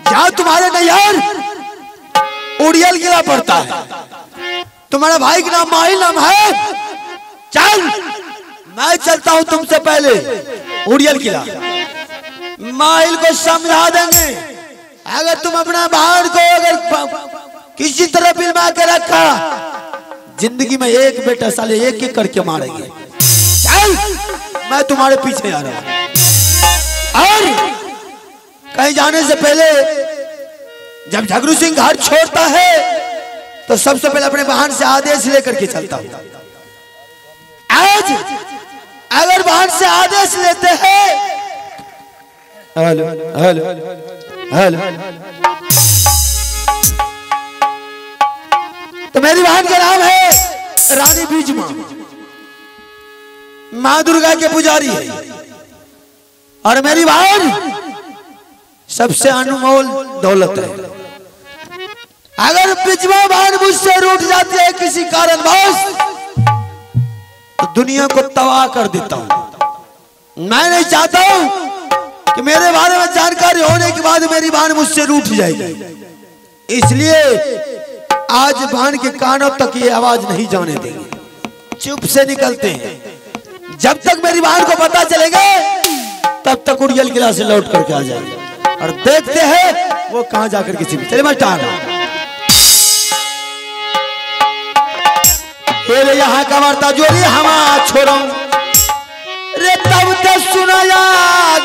जहां तुम्हारे नैहर उड़ियल किला पड़ता है, तुम्हारे भाई का नाम माहिल नाम है। चल मैं चलता हूं तुमसे पहले उड़ियल किला, माहिल को समझा देंगे। अगर तुम अपना भाड़ को अगर किसी तरह बिलवा के रखा, जिंदगी में एक बेटा साले एक एक करके मारेंगे। चल मैं तुम्हारे पीछे आ रहा हूं। और कहीं जाने से पहले जब झगरू सिंह घर छोड़ता है तो सबसे पहले अपने वाहन से आदेश लेकर के चलता हूं। आज अगर वाहन से आदेश लेते हैं, हेलो हेलो हेलो, तो मेरी बहन का नाम है रानी बीजमा, मां दुर्गा के पुजारी है। और मेरी बहन सबसे अनमोल दौलत है। अगर बीजमा बहन मुझसे रूठ जाती है किसी कारणवश, तो दुनिया को तबाह कर देता हूं। मैं नहीं चाहता हूं कि मेरे बारे में जानकारी होने के बाद मेरी बहन मुझसे रूठ जाएगी। इसलिए आज बहन के कानों तक ये आवाज नहीं जाने देंगे, चुप से निकलते हैं। जब तक मेरी बहन को पता चलेगा तब तक उड़ियल किला से लौट करके आ जाएंगे और देखते हैं वो कहां जाकर के छिपी। चले मस्तान यहाँ का वार्ता जोरी हमा छोड़ा रे, तब तक सुनाया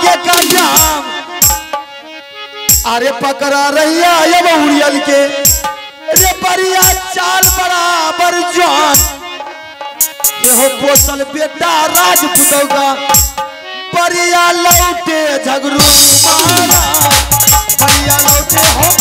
ये का जाम। अरे पकड़ा रहिया ये उड़ियल के रे परिया चाल बराबर जान। ये हो पोसल बेटा राजपूतों का, परिया लौटे झगरू मारा, परिया लौटे हो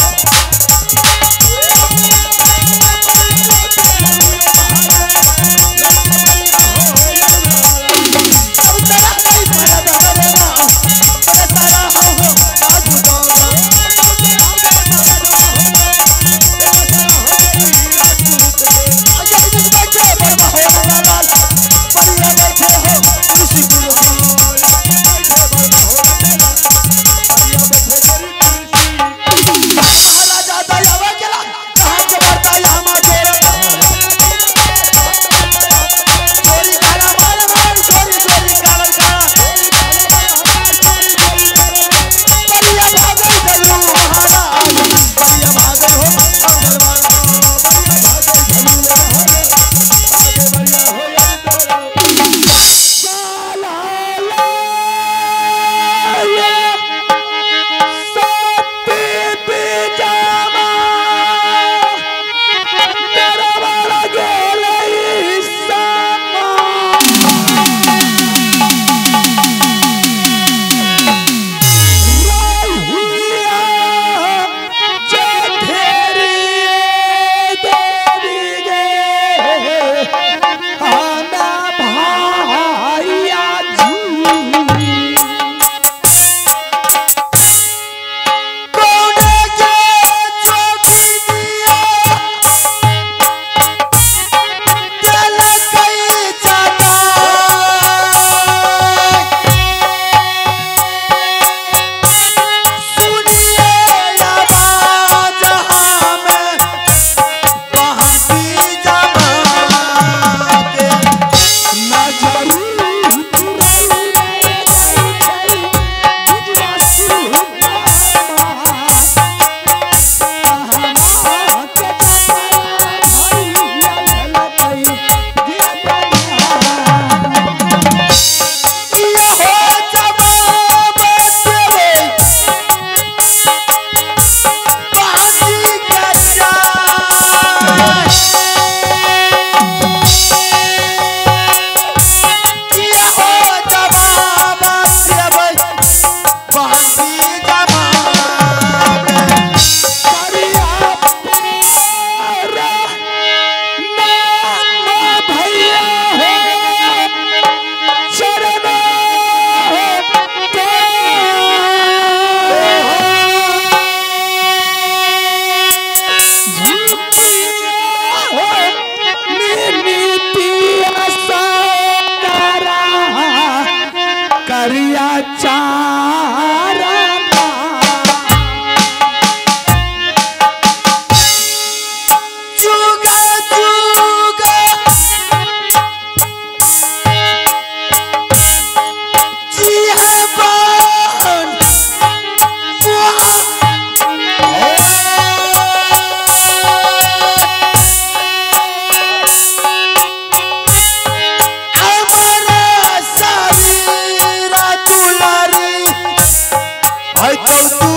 दुनिया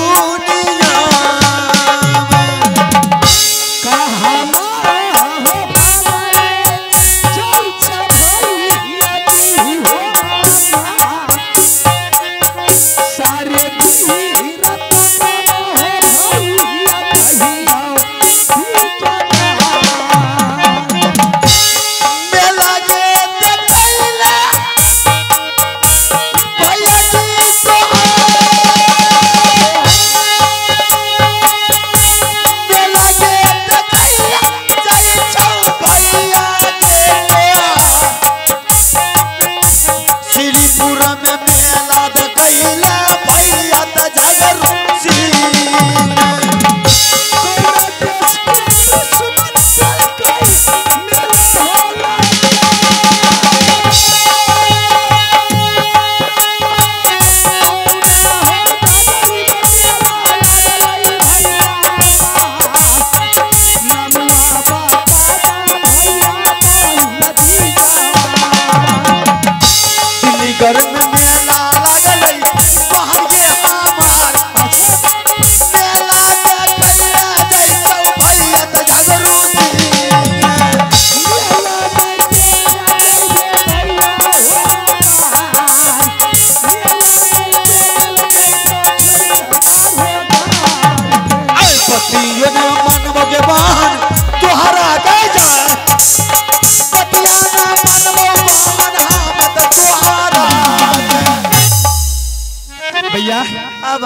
भैया अब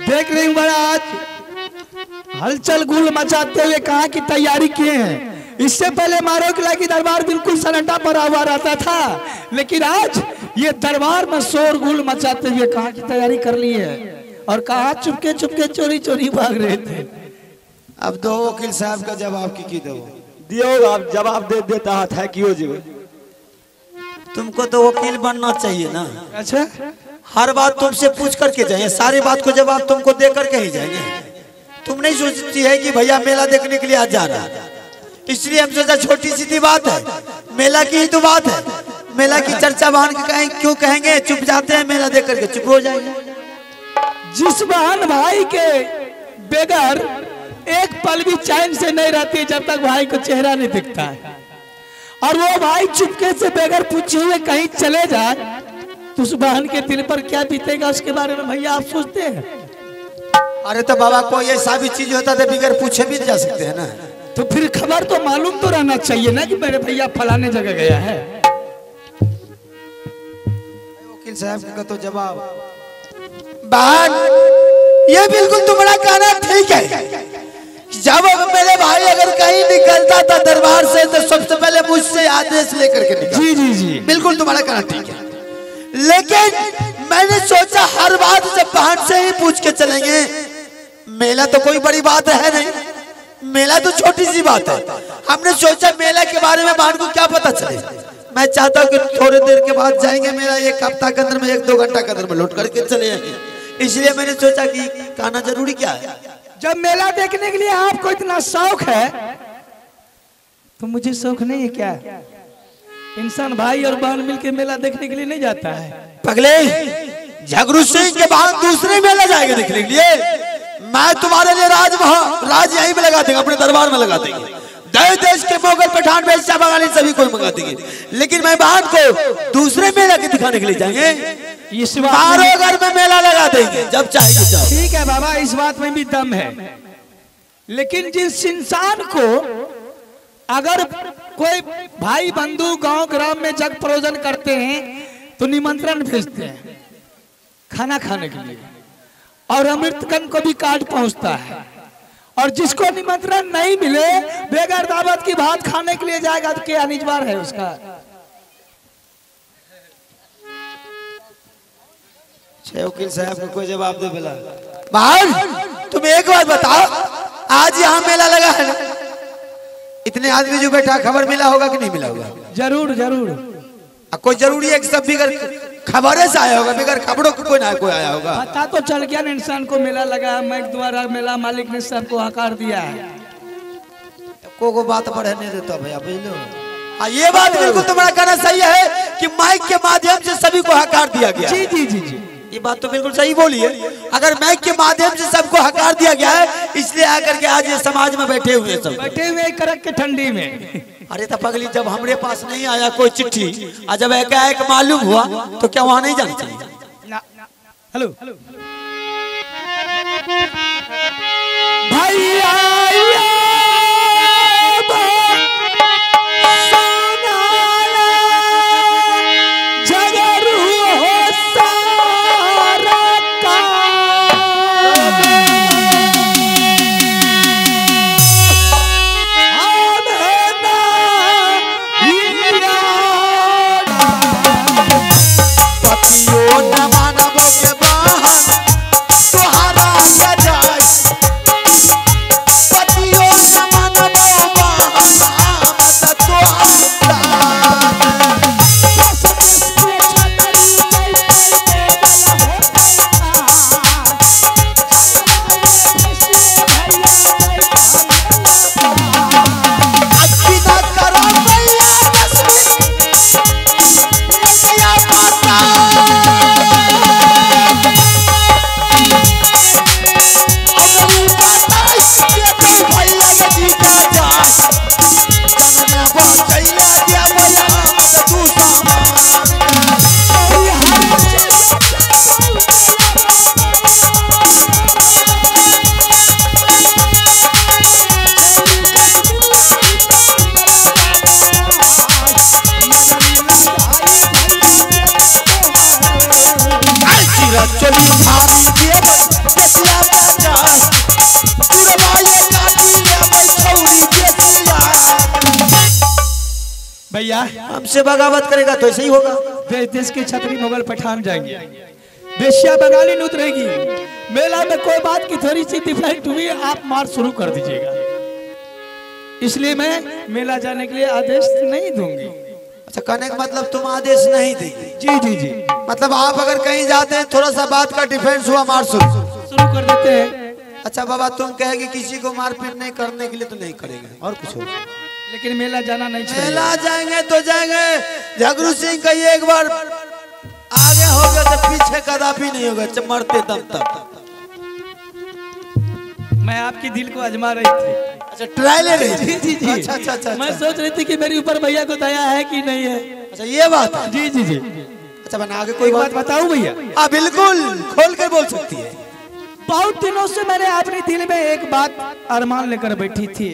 देख रही हूँ बड़ा आज हलचल गुल मचाते हुए कहा की तैयारी किए हैं। इससे पहले मारो किला की दरबार बिल्कुल सन्नाटा पड़ा हुआ रहता था, लेकिन आज ये दरबार में शोर गुल मचाते हुए कहा की तैयारी कर ली है और कहा चुपके चुपके चोरी चोरी भाग रहे थे। अब दो वकील साहब का जवाब की दो दियो आप जवाब दे देता है क्यों जी। तुमको तो वकील बनना चाहिए ना। अच्छा हर बात तुमसे पूछ करके जाएंगे, सारी बात को जवाब तुमको दे करके ही जाएंगे। तुम नहीं सोचती है कि भैया मेला देखने के लिए आज जा रहा है, इसलिए हम सोचा छोटी सी बात है, मेला की ही तो बात है, मेला की चर्चा बहन के कहें क्यों कहेंगे, चुप जाते हैं, मेला देख करके चुप हो जाएंगे। जिस बहन भाई के बगैर एक पल भी चैन से नहीं रहती जब तक भाई को चेहरा नहीं दिखता है, और वो भाई चुपके से बगैर पूछे हुए कहीं चले जाए तो उस बहन के दिल पर क्या बीतेगा उसके बारे में भैया आप सोचते हैं? अरे तो बाबा कोई ऐसा भी चीज होता है बगैर पूछे भी जा सकते हैं ना। तो फिर खबर तो मालूम तो रहना चाहिए ना कि मेरे भैया फलाने जगह गया है। वकील साहब का तो जवाब बहन ये बिल्कुल तुम्हारा कहना ठीक है। जब मेरे भाई अगर कहीं निकलता था दरबार से तो सबसे पहले मुझसे आदेश लेकर के निकलता। जी जी जी बिल्कुल तुम्हारा कहना ठीक है, लेकिन मैंने सोचा हर बात जब बहन से ही पूछ के चलेंगे, मेला तो कोई बड़ी बात है नहीं, मेला तो छोटी सी बात है। हमने सोचा मेला के बारे में बहन को क्या पता चले। मैं चाहता हूँ कि थोड़ी देर के बाद जाएंगे, मेरा एक हफ्ता के अंदर में 1-2 घंटा के अंदर में लौट करके चले जाएंगे, इसलिए मैंने सोचा कि कहना जरूरी क्या है। जब मेला देखने के लिए आपको इतना शौक है तो मुझे शौक नहीं है क्या? इंसान भाई और बहन मिलके मेला देखने के लिए नहीं जाता है? पगले झगड़ू सिंह के बाद दूसरे मेला जाएंगे देखने के लिए। मैं तुम्हारे लिए राज यहीं पे लगा देंगे, अपने दरबार में लगा देंगे। देश के मोगल पठान बेचा बंगाली सभी को मंगा देंगे, लेकिन मैं बहन को दूसरे मेला के दिखाने के लिए जाएंगे। इस बारह घर में मेला लगा देंगे जब चाहेंगे जाओ। ठीक है बाबा, इस बात में भी दम है, लेकिन जिस इंसान को अगर कोई भाई बंधु गांव ग्राम में जग प्रयोजन करते हैं तो निमंत्रण भेजते हैं खाना खाने के लिए, और अमृतकन को भी कार्ड पहुंचता है, और जिसको निमंत्रण नहीं मिले बेगर दावत की भात खाने के लिए जाएगा तो क्या अनिवार्य है उसका? वकील साहब को कोई जवाब दे बोला। बहन तुम एक बात बताओ, आज यहाँ मेला लगा है ना, इतने आदमी जो बैठा खबर मिला होगा कि नहीं मिला होगा? जरूर जरूर। कोई जरूरी है कि सब बिगर खबरें से आया होगा, बिगर खबरों को कोई ना कोई आया होगा। पता तो चल गया ना इंसान को मेला लगा, मैं द्वारा मेला मालिक ने सबको आकार दिया है। को बात पढ़े नहीं देता भैया, बुझलो? हाँ ये बात बिल्कुल तुम्हारा कहना सही है कि माइक के माध्यम से सभी को हकार दिया गया। जी जी जी जी। ये बात तो बिल्कुल सही बोली है। अगर माइक के माध्यम से सबको हकार दिया गया है, इसलिए आकर के आज ये समाज में बैठे हुए सब बैठे हुए कड़क के ठंडी में। अरे तो पगली, जब हमारे पास नहीं आया कोई चिट्ठी और जब एक मालूम हुआ तो क्या वहां नहीं जाना चाहिए? हेलो भैया भैया हमसे बगावत करेगा तो ऐसे ही होगा। देश देश के छतरी मुगल पठान जाएंगे, बेश्या बंगाली न उतरेगी। मेला में कोई बात की थोड़ी सी डिफरेंट हुई, आप मार शुरू कर दीजिएगा। इसलिए मैं मेला जाने के लिए आदेश नहीं दूंगी। अच्छा, कहने का मतलब तुम आदेश नहीं देगी? जी जी जी। मतलब आप अगर कहीं जाते हैं, थोड़ा सा बात का डिफेंस हुआ, मार शुरू कर देते हैं। अच्छा बाबा, तुम कहेगी किसी को मारपीट नहीं करने के लिए तो नहीं करेंगे, और कुछ हो? लेकिन मेला जाना नहीं चाहिए। मेला जाएंगे तो जाएंगे। झगरू सिंह का एक बार आगे हो गया तो पीछे कदापि नहीं होगा, मरते दम तक। मैं आपकी दिल को आजमा रही थी। अच्छा, ट्राई ले रही थी? जी जी। अच्छा अच्छा अच्छा। मैं सोच रही थी कि मेरे ऊपर भैया को दया है कि नहीं है। अच्छा, ये बात है? जी जी जी। अच्छा, बना आगे कोई बात बताऊं भैया? हाँ बिल्कुल, खोल कर बोल सकती है। बहुत दिनों से मैंने अपने दिल में एक बात अरमान लेकर बैठी थी।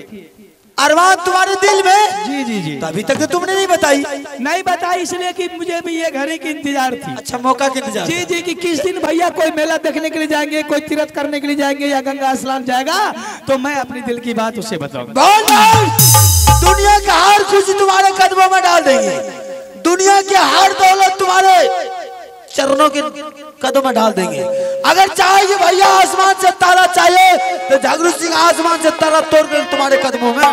अरमान तुम्हारे दिल में? जी जी जी। तो अभी तक तो तुमने नहीं बताई। नहीं बताई इसलिए कि मुझे भी ये घड़ी की इंतजार थी। अच्छा, मौका की इंतजार? जी जी, कि किस दिन भैया कोई मेला देखने के लिए जाएंगे, कोई तीर्थ करने के लिए जाएंगे या गंगा स्नान जाएगा, तो मैं अपनी दिल की बात उससे बताऊंगा। दुनिया के हर खुशी तुम्हारे कदमों में डाल देंगे, दुनिया की हर दौलत तुम्हारे चरणों के कदमों में डाल देंगे। अगर चाहे भैया आसमान से तारा चाहिए तो झगरू सिंह आसमान से तारा तोड़कर तुम्हारे कदमों में।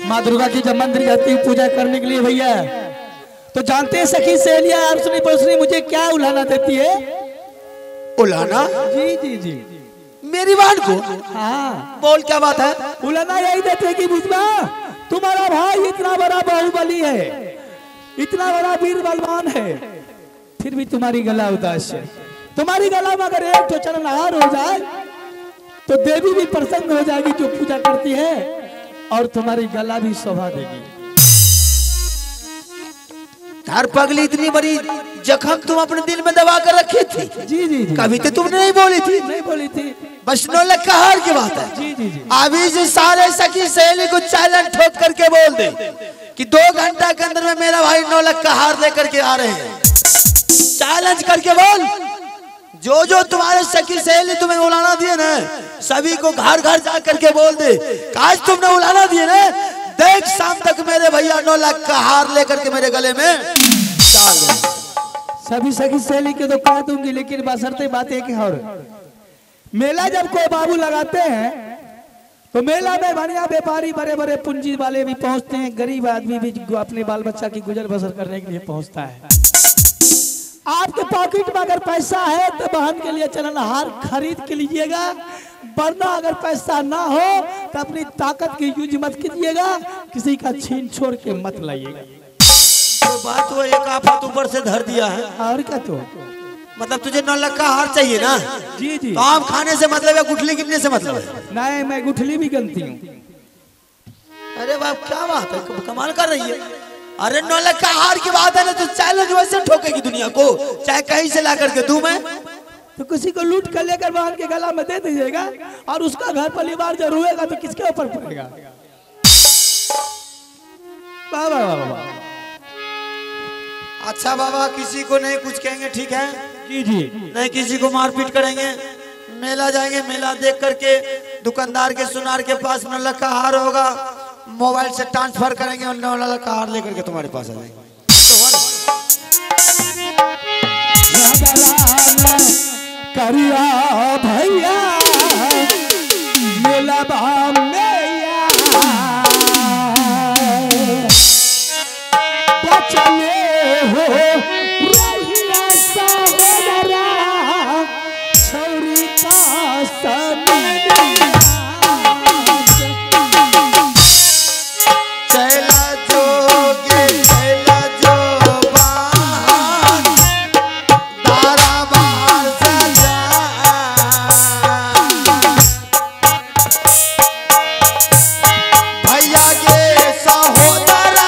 माँ दुर्गा की जब मंदिर जाती है पूजा करने के लिए भैया, तो जानते हैं सखी सहेलियां अड़सनी पड़ोसनी मुझे क्या उलाना देती है? उलाना? जी जी जी। मेरी बात को? हाँ। बोल, क्या बात है? उलाना यही देते हैं कि बुझमा तुम्हारा भाई इतना बड़ा बाहुबली है, इतना बड़ा वीर बलवान है, फिर भी तुम्हारी गला उदास है। तुम्हारी गला में अगर एक तो चरणहार हो जाए तो देवी भी प्रसन्न हो जाएगी जो पूजा करती है, और तुम्हारी गला भी शोभा देगी। हर पगली, इतनी बड़ी जख्म तुम अपने दिल में दबा कर रखी थी? जी जी जी। कभी तो तुमने नहीं बोली थी? नहीं बोली थी। बस 9 लाख का हार की बात है। जी जी जी। अभी से सारे सखी सहेली को चैलेंज ठोक करके बोल दे कि 2 घंटा के अंदर में मेरा भाई 9 लाख का हार लेकर के आ रहे हैं। चैलेंज करके बोल, जो जो तुम्हारे सखी सहेली तुम्हें उलाना दिए ना, सभी को घर घर जा करके बोल दे, आज तुमने उलाना दिए ना, देख शाम तक मेरे भैया 9 लाख का हार लेकर के मेरे गले में डाल दे। सभी सखी सहेली के तो कह दूंगी, लेकिन बशर्ते बात एक है, और मेला जब कोई बाबू लगाते हैं तो मेला में बढ़िया व्यापारी बड़े बड़े पूंजी वाले भी पहुंचते हैं, गरीब आदमी भी अपने बाल बच्चा की गुजर बसर करने के लिए पहुंचता है। आपके पॉकेट में अगर पैसा है तो बहन के लिए चरणहार खरीद के लीजिएगा, वरना अगर पैसा ना हो तो अपनी ताकत की यूज मत कीजिएगा, किसी का छीन छोड़ के मत लाइएगा। बात वो एक आफत ऊपर से धर दिया है। और क्या तो मतलब तुझे 9 लाख का हार चाहिए ना? जी जी। तो आम खाने से मतलब है, गुठली गिनने से मतलब है? नहीं, मैं गुठली भी गिनती हूँ। अरे बाप क्या बात है, कमाल कर रही है। अरे 9 लाख का हार की बात है ना, तो चैलेंज वैसे ठोकेगी दुनिया को, चाहे कहीं से ला करके दूं मैं। तो किसी को लूट कर लेकर बांध के गला में दे दीजिएगा, और उसका घर परिवार जो रोएगा तो किसके ऊपर पड़ेगा? वाह वाह वाह वाह। अच्छा बाबा, किसी को नहीं कुछ कहेंगे, ठीक है? जी जी। नहीं किसी को मारपीट करेंगे। मेला जाएंगे, मेला देख करके दुकानदार के सुनार के पास 9 लाख का हार होगा, मोबाइल से ट्रांसफर करेंगे और 9 लाख का हार लेकर के तुम्हारे पास आ जाएंगे। करिया भैया मेला बचले हो रहिया सहोदरा छौरी का चला जोगे चला जो बाहर तारा बाहर सजा। भैया के सहोदरा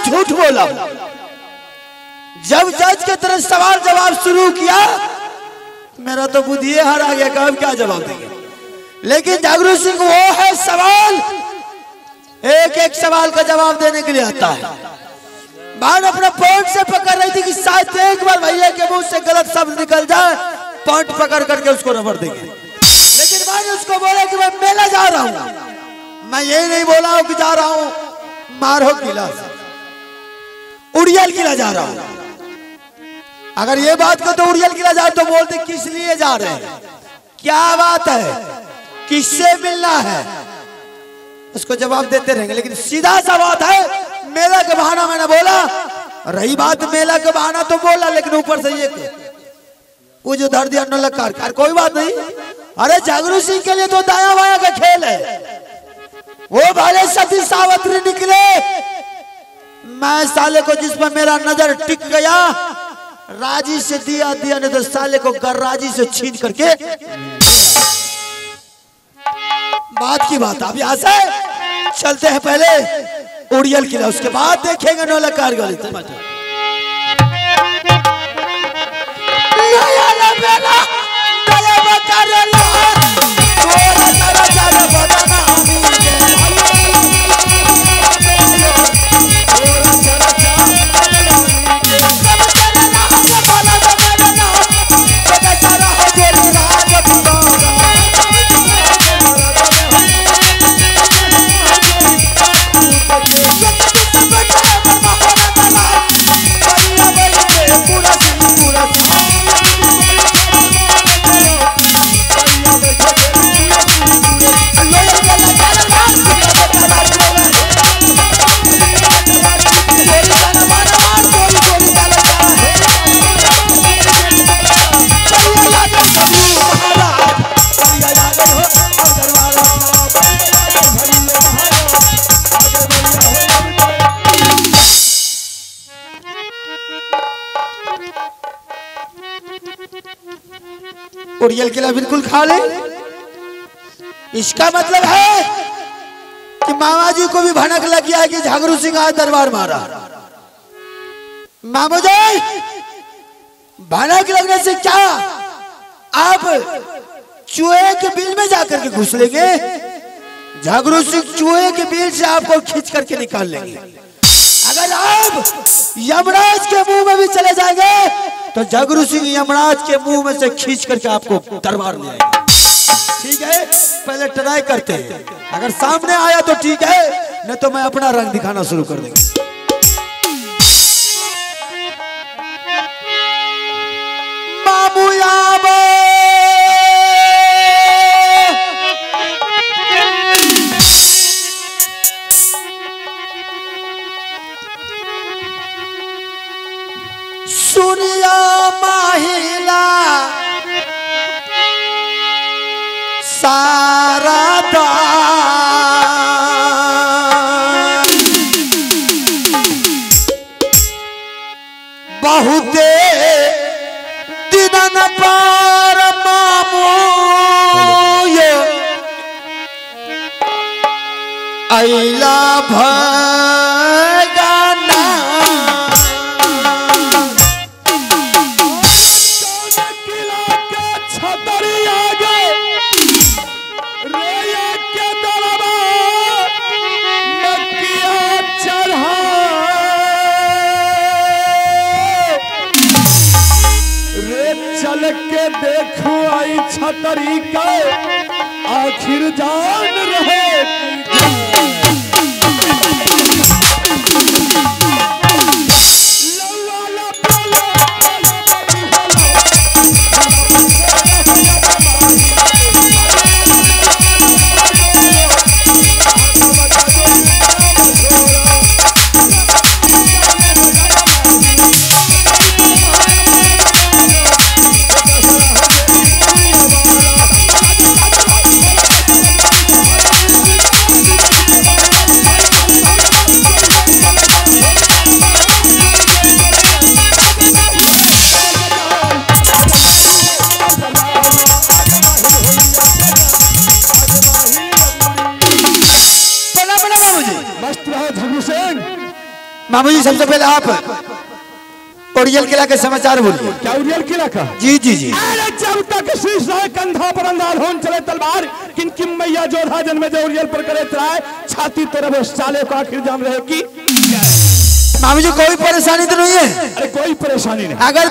झूठ बोला। जब जज के तरफ सवाल जवाब शुरू किया, मेरा तो बुद्धि हार आ गया, कब क्या जवाब देंगे। लेकिन जागरूक सिंह वो है सवाल, एक एक सवाल का जवाब देने के लिए आता है। बान अपना पॉइंट से पकड़ रही थी कि शायद एक बार भैया के मुंह से गलत शब्द निकल जाए, पॉइंट पकड़ करके उसको रबर देंगे। लेकिन मैंने उसको बोला कि मैं मेला जा रहा हूं, मैं यही नहीं बोला हूं कि जा रहा हूं मारो किला से, उड़ियल किला जा रहा हूं। अगर ये बात को तो उड़ियल किला जा तो बोलते किस लिए जा रहे हैं, क्या बात है, किससे मिलना है, उसको जवाब देते रहेंगे। लेकिन सीधा सा बात है, मेला का बहाना मैंने बोला, रही बात मेला का बहाना तो बोला, लेकिन ऊपर से ये वो जो धर दिया नलकार कार, कोई बात नहीं। अरे जागरूक सिंह के लिए तो दाया बाया का खेल है। वो भले सती सावित्री निकले, मैं साले को जिस पर मेरा नजर टिक गया राजी से दिया दिया, नहीं तो साले को गर्राजी से छीन करके। बात की बात, अब यहां से चलते हैं पहले उड़ियल किला, उसके बाद देखेंगे नौलकार गली। उड़ियल किला बिल्कुल खाली। इसका मतलब है कि मामा जी को भी भनक लग गया कि झगड़ू सिंह आज दरबार मारा। मामू जी, भनक लगने से क्या आप चूहे के बिल में जाकर के घुस लेंगे? झगड़ू सिंह चूहे के बिल से आपको खींच करके निकाल लेंगे। अगर आप यमराज के मुंह में भी चले जाएंगे तो झगड़ू सिंह यमराज के मुंह में से खींच करके आपको दरबार में आएंगे। ठीक है, पहले ट्राई करते हैं, अगर सामने आया तो ठीक है, नहीं तो मैं अपना रंग दिखाना शुरू कर देंगे। मामू याबो सुनिया महिला सारदा बहुते दिनन पार मामू अइला भगाना के देखो आई छतरी का आखिर जान रहे। मामू जी, सबसे पहले आप उड़ियल किला के समाचार बोलिए। क्या उड़ियल किला का? जी जी जी। अरे जब तक शीश रहे कंधा पर अंदाज होन चले तलवार, किन किन मैया जोधा जन्मे जो उड़ियल पर करे त्राय, छाती तरफ साले को आखिर जान रहेगी। मामू जी, कोई परेशानी तो नहीं है? अरे कोई परेशानी नहीं। अगर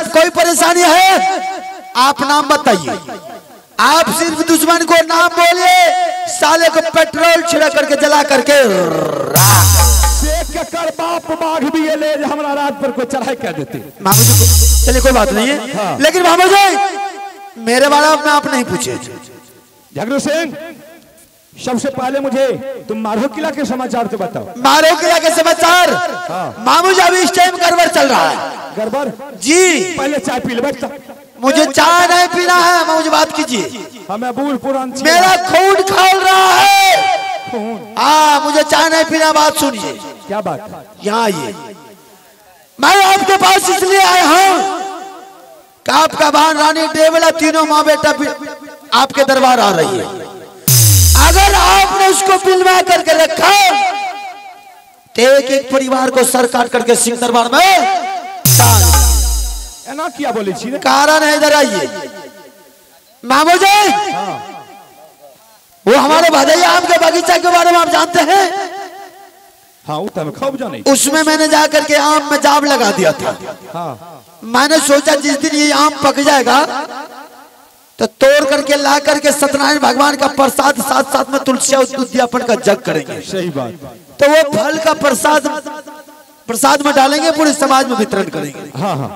कोई परेशानी है आप नाम बताइए। आप सिर्फ दुश्मन को नाम बोलिए, साले को पेट्रोल छिड़क करके जला करके बाप बाघ भी ये ले हमारा रात पर को चढ़ाई कर देते। मामू जी, चलिए कोई बात नहीं है। हाँ। लेकिन मामू जी, मेरे बारे में आप नहीं पूछे। झगड़ू सिंह, सबसे पहले मुझे तुम मारो किला के समाचार तो बताओ। मारो किला के समाचार? हाँ। मामू जी, अभी इस टाइम गड़बड़ चल रहा है। गड़बड़? जी। पहले चाय पी ले। मुझे चाय नहीं पीना है मामू जी, बात कीजिए। हमें बूढ़ पुरान मेरा खून खोल रहा है। हाँ, मुझे चाय नहीं पीना, बात सुनिए। क्या बात? यहाँ आइए। मैं आपके पास इसलिए आया हूँ कि आपका बहन रानी देवला तीनों माँ बेटा आपके दरबार आ रही है। अगर आपने उसको पिलवा करके रखा तो एक एक परिवार को सर काट करके सिंह दरबार में ना किया बोली छी। कारण है, इधर आइए मामू जी। वो हमारे भदैया आम के बगीचा के बारे में आप जानते हैं? हाँ, खूब जाने। उसमें मैंने जाकर के आम में जाम लगा दिया था। हाँ। मैंने सोचा जिस दिन ये आम पक जाएगा तो तोड़ करके ला करके सत्यनारायण भगवान का प्रसाद साथ साथ में तुलसी और उद्यापन का जग करेंगे। सही बात। तो वो फल का प्रसाद में डालेंगे, पूरे समाज में वितरण करेंगे। हाँ हाँ।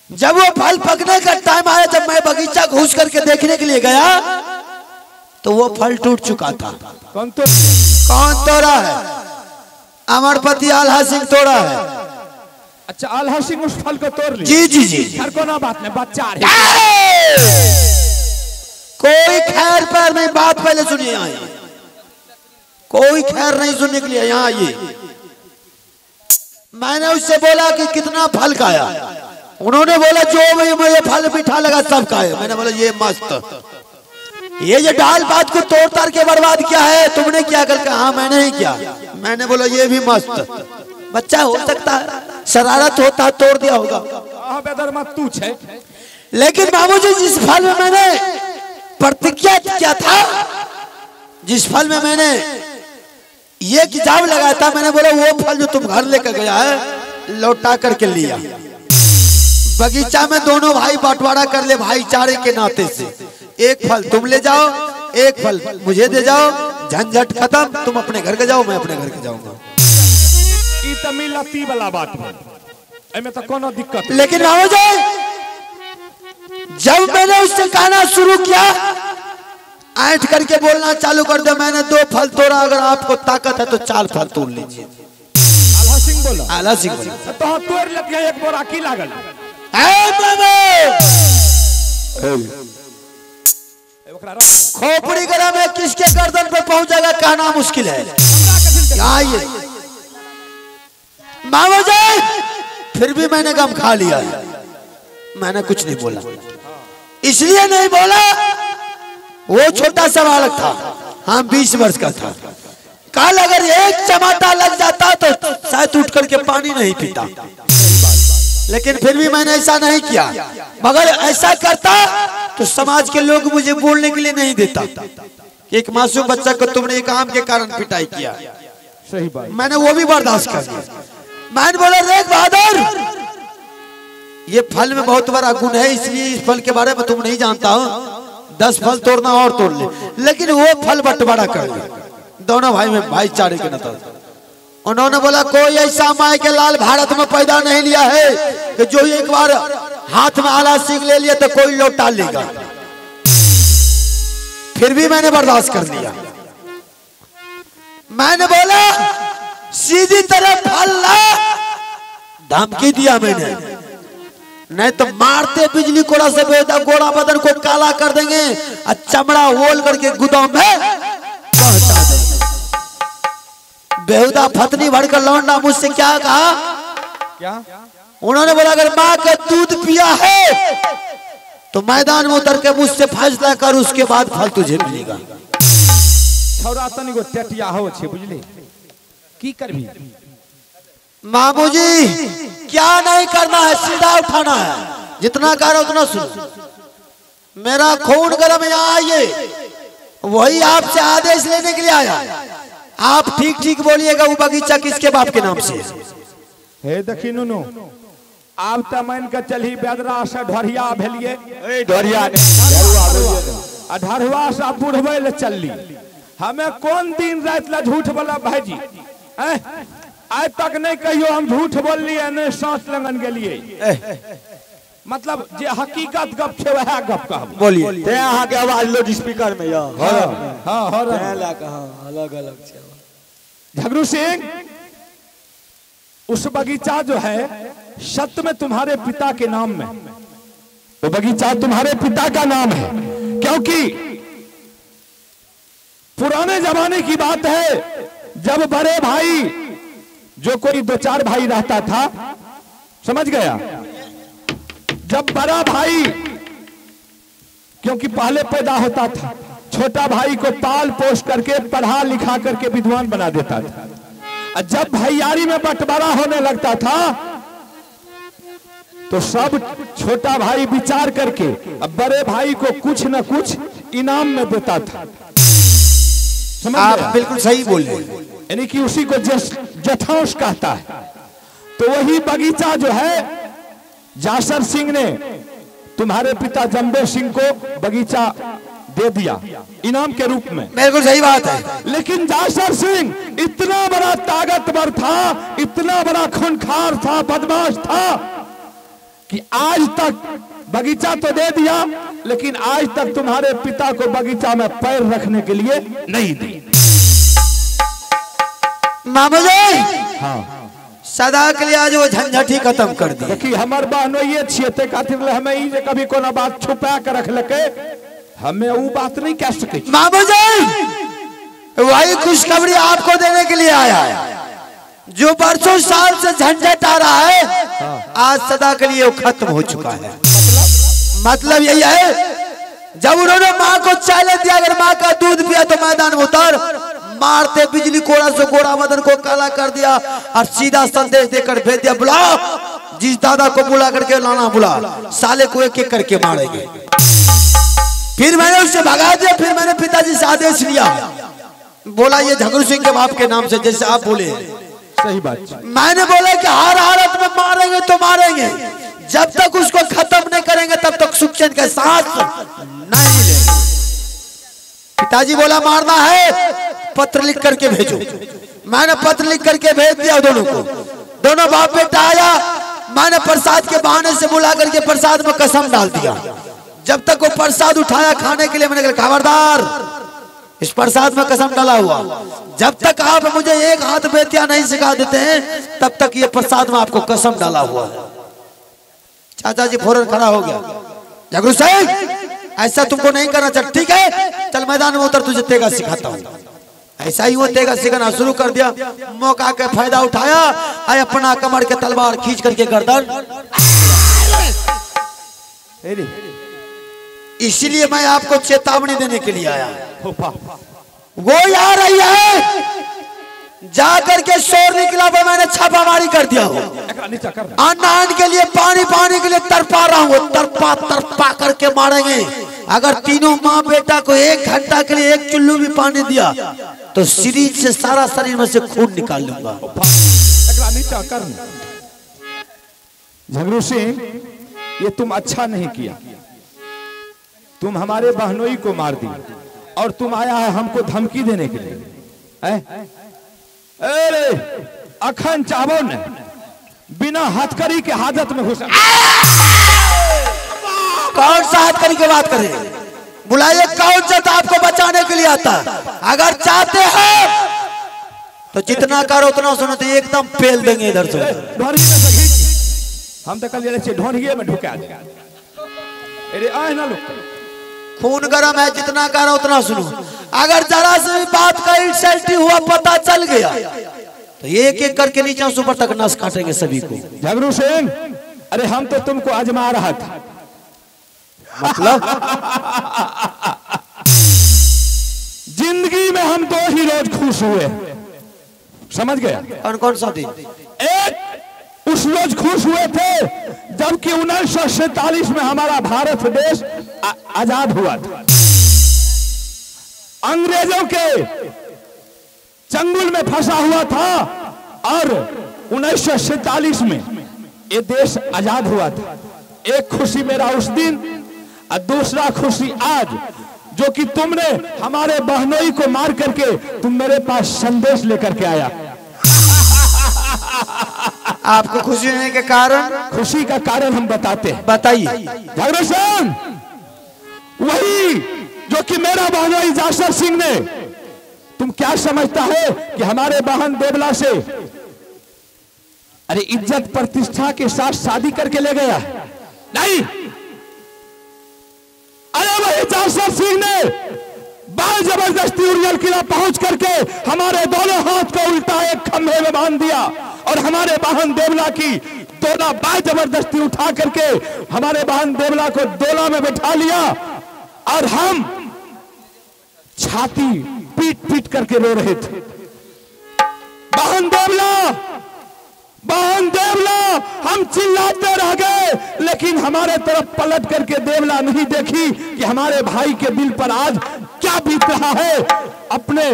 जब वो फल पकने का टाइम आया, जब मैं बगीचा घुस करके देखने के लिए गया तो वो फल टूट चुका था। कौन तोड़ा है? अमरपति आल्हा सिंह तोड़ा है। अच्छा, आल्हा सिंह उस फल को तोड़ लिया? जी जी जी। को ना बात नहीं, बच्चा है। कोई खैर पैर नहीं, बात पहले सुनिए। यहाँ कोई खैर नहीं सुनने के लिए यहाँ आइए। मैंने उससे बोला कि कितना फल खाया? उन्होंने बोला जो मुझे फल मीठा लगा सब खाए। मैंने बोला ये मस्त, ये दाल भात को तोड़ तार के बर्बाद किया है तुमने क्या कर? हाँ मैंने ही किया। मैंने बोला ये भी मस्त, बच्चा हो सकता है शरारत होता तोड़ दिया होगा। तू छे। लेकिन बाबू जी जिस फल में मैंने प्रतिज्ञा किया था, जिस फल में मैंने ये किताब लगाया था, मैंने बोला वो फल जो तुम घर लेकर गया है लौटा करके लिया। बगीचा में दोनों भाई बंटवारा कर ले भाईचारे के नाते से। एक फल तुम ले जाओ, एक फल मुझे दे जाओ, झंझट खत्म। तुम अपने घर के जाओ, मैं अपने घर के जाऊंगा। ई त मिलती वाला बात है, एमे तो कोनो दिक्कत। लेकिन बाबू जी जब मैंने उससे कहना शुरू किया, ऐंठ करके बोलना चालू कर दिया, मैंने 2 फल तोड़ा, अगर आपको ताकत है तो 4 फल तोड़ लीजिए। आला सिंह बोला, आला सिंह बोला तो तोड़ लगे एक बोरा की लागल खोपड़ी गरम है, किसके गर्दन पे पहुंचेगा कहना मुश्किल है। आइए मामा जी, फिर भी मैंने गम खा लिया है। मैंने कुछ नहीं बोला, इसलिए नहीं बोला वो छोटा सा बालक था, हाँ 20 वर्ष का था। कल अगर एक चमाटा लग जाता तो शायद उठ करके पानी नहीं पीता, लेकिन फिर भी मैंने ऐसा नहीं किया। मगर ऐसा करता तो समाज के लोग मुझे बोलने के लिए नहीं देता कि एक मासूम बच्चा को तुमने एक आम के कारण पिटाई किया। सही बात, मैंने वो भी बर्दाश्त कर लिया। मैंने बोला रेख बहादुर, ये फल में बहुत बड़ा गुण है, इसलिए इस फल के बारे में तुम नहीं जानता हो। 10 फल तोड़ना और तोड़ ले, लेकिन वो फल बंटवारा कर ले दोनों भाई में भाईचारे के नाते। उन्होंने बोला कोई ऐसा माय के लाल भारत में पैदा नहीं लिया है कि जो एक बार हाथ में आला सिंह ले लिया तो कोई लौटा लेगा। फिर भी मैंने बर्दाश्त कर लिया। मैंने बोला सीधी तरह फल ला, धमकी दिया मैंने, नहीं तो मारते बिजली कोड़ा से बेटा गोड़ा बदन को काला कर देंगे और चमड़ा होल करके गोदाम में पहुंचा देंगे। बेहुदा फतनी भरकर लौंडा मुझसे क्या कहा? क्या? उन्होंने बोला अगर माँ का दूध पिया है तो मैदान में उतर के मुझसे फैसला कर, उसके बाद फल तुझे मिलेगा। छौरा तनी को टेटिया हो छे बुझले की करबी? मामू जी क्या नहीं करना है, सीधा उठाना है, जितना करो उतना सुनो। मेरा खून गर्म यहाँ आइए, वही आपसे आदेश लेने के लिए आया। आप ठीक ठीक बोलिएगा, वो बगीचा किसके बाप के नाम से? हे देखी नुनु, आप त मान के चली बेदरा से ढोरिया भेलिए, ए ढोरिया ढरवा से बुढ़वे ले चलली। हमें कौन दिन रात ला झूठ बोला भाईजी? आज तक नहीं कहियो हम झूठ बोल लिए, नहीं सांस लगन के लिए। मतलब जे हकीकत गप छे वह गप कहब। बोलिए ते अहाँ के आवाज लोड स्पीकर में या हां हो रहा ला कहां अलग अलग छे। झगड़ू सिंह, उस बगीचा जो है सत्य में तुम्हारे पिता के नाम में, वो बगीचा तुम्हारे पिता का नाम है, क्योंकि पुराने जमाने की बात है जब बड़े भाई, जो कोई 2-4 भाई रहता था, समझ गया, जब बड़ा भाई, क्योंकि पहले पैदा होता था, छोटा भाई को पाल पोष करके पढ़ा लिखा करके विद्वान बना देता था। और जब भैयारी में बंटवारा होने लगता था तो सब छोटा भाई विचार करके अब बड़े भाई को कुछ न कुछ इनाम में देता था। आप बिल्कुल सही बोल रहे हैं, यानी कि उसी को जठांश कहता है। तो वही बगीचा जो है जासर सिंह ने तुम्हारे पिता जम्बे सिंह को बगीचा दे दिया इनाम के रूप में। बिल्कुल सही बात है। लेकिन जासर सिंह इतना बड़ा ताकतवर था, इतना बड़ा खूंखार था, बदमाश था कि आज तक बगीचा तो दे दिया, लेकिन आज तक तुम्हारे पिता को बगीचा में पैर रखने के लिए नहीं दी। मामू जी हाँ, सदा के लिए आज वो झंझट ही खत्म कर दी। देखिए हमर बहनो ये छिए ते खातिर हमें ई जे कभी कोनो बात छुपा के रख लके, हमें वो बात नहीं कह सके। मामू जी वही खुशखबरी आपको देने के लिए आया है। जो बरसों साल से झंझट आ रहा है आज सदा के लिए वो खत्म हो चुका है। मतलब यही है, जब उन्होंने माँ को चैलेंज दिया अगर माँ का दूध पिया तो मैदान में उतर, मारते बिजली कोड़ा से गोरा मदन को काला कर दिया और सीधा संदेश देकर भेज दिया, बुला जिस दादा को बुला करके लाना, बुला साले को एक एक करके मारेंगे। फिर मैंने उससे भगा दिया। फिर मैंने पिताजी से आदेश लिया, बोला ये झगड़ू सिंह के बाप के नाम से, जैसे आप बोले सही बात। मैंने बोला कि हर हालत में मारेंगे तो मारेंगे, जब तक उसको खत्म नहीं करेंगे तब तक सुखचैन का सांस नहीं मिलेगा। पिताजी बोला मारना है पत्र लिख करके भेजो। मैंने पत्र लिख करके भेज दिया दोनों को। दोनों बाप बेटा आया, मैंने प्रसाद के बहाने से बुला करके प्रसाद में कसम डाल दिया। जब तक वो प्रसाद उठाया खाने के लिए, मैंने कहा खबरदार इस प्रसाद में कसम डाला हुआ, जब तक आप मुझे एक हाथ बेतिया नहीं सिखा देते हैं तब तक ये प्रसाद में आपको कसम डाला हुआ है। चाचा जी फौरन खड़ा हो गया, झगड़ू सिंह ऐसा तुमको नहीं करना चाहिए, ठीक है चल मैदान में उतर, तुझे तेगा सिखाता हूँ। ऐसा ही वो तेगा सिखाना शुरू कर दिया। मौका का फायदा उठाया, अपना कमर के तलवार खींच करके गर्दन। इसीलिए मैं आपको चेतावनी देने के लिए आया। वो आ रही है, जाकर के शोर निकला वो मैंने छापामारी कर दिया हो। अन्न के लिए पानी के लिए तरपा रहा हूँ, तरपा करके मारेंगे। अगर तीनों माँ बेटा को 1 घंटा के लिए 1 चुल्लू भी पानी दिया तो शरीर से सारा शरीर में से खून निकाल लूंगा। झगड़ू सिंह ये तुम अच्छा नहीं किया, तुम हमारे बहनोई को मार दी और तुम आया है हमको धमकी देने के लिए। अरे अखन चावो ने बिना हथकड़ी के हाजत में घुसा। कौन सा हथकड़ी की बात करें? बुलाइए कौन सा आपको बचाने के लिए आता। अगर चाहते हैं तो जितना करो उतना सुनो, तो एकदम पेल देंगे इधर से। हम तो कल ढोंढिए में ढुका दे। अरे आए ना लोग, खून गरम है, जितना करो उतना सुनो। अगर जरा से भी बात का इंसल्टी हुआ पता चल गया तो एक एक करके नीचे से ऊपर तक नस काटेंगे सभी को। झगड़ू सिंह अरे हम तो तुमको आजमा रहा था। मतलब जिंदगी में हम 2 ही रोज खुश हुए, समझ गया? कौन कौन सा दिन? एक उस रोज खुश हुए थे जबकि 1947 में हमारा भारत देश आजाद हुआ था। अंग्रेजों के चंगुल में फंसा हुआ था और 1947 में ये देश आजाद हुआ था। एक खुशी मेरा उस दिन और दूसरा खुशी आज, जो कि तुमने हमारे बहनोई को मार करके तुम मेरे पास संदेश लेकर के आया। आपको खुशी होने के कारण? खुशी का कारण हम बताते हैं। बताइए। झगड़ू सिंह वही जो कि मेरा बहनोई जासर सिंह ने, तुम क्या समझता है कि हमारे बहन देवला से अरे इज्जत प्रतिष्ठा के साथ शादी करके ले गया? नहीं, अरे वही जासर सिंह ने बाल जबरदस्ती उड़ियल किला पहुंच करके हमारे दोनों हाथ को उल्टा एक खंभे में बांध दिया और हमारे बहन देवला की दोला बाल जबरदस्ती उठा करके हमारे बहन देवला को दोला में बैठा लिया और हम छाती पीट पीट करके रो रहे थे। बहन देवला, बहन देवला, हम चिल्लाते रह गए लेकिन हमारे तरफ पलट करके देवला नहीं देखी कि हमारे भाई के दिल पर आज क्या बीत रहा है। अपने